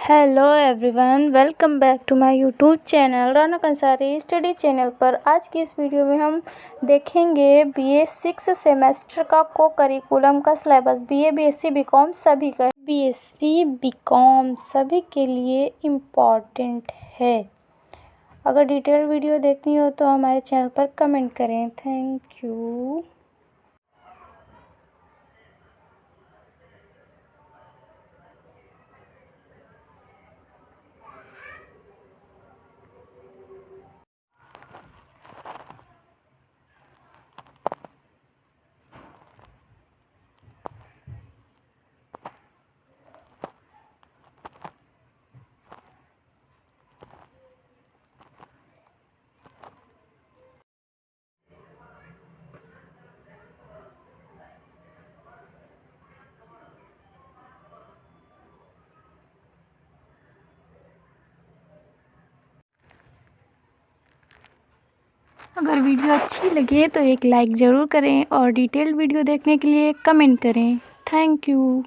Hello everyone, welcome back to my YouTube channel Raunak Ansari study channel पर। आज की इस वीडियो में हम देखेंगे बीए 6 सेमेस्टर का को करिकुलम का सिलेबस। बीए बीएससी बीकॉम सभी का, बीएससी बीकॉम सभी के लिए इम्पॉर्टेंट है। अगर डिटेल वीडियो देखनी हो तो हमारे चैनल पर कमेंट करें। Thank you. अगर वीडियो अच्छी लगे तो एक लाइक ज़रूर करें और डिटेल वीडियो देखने के लिए कमेंट करें। Thank you.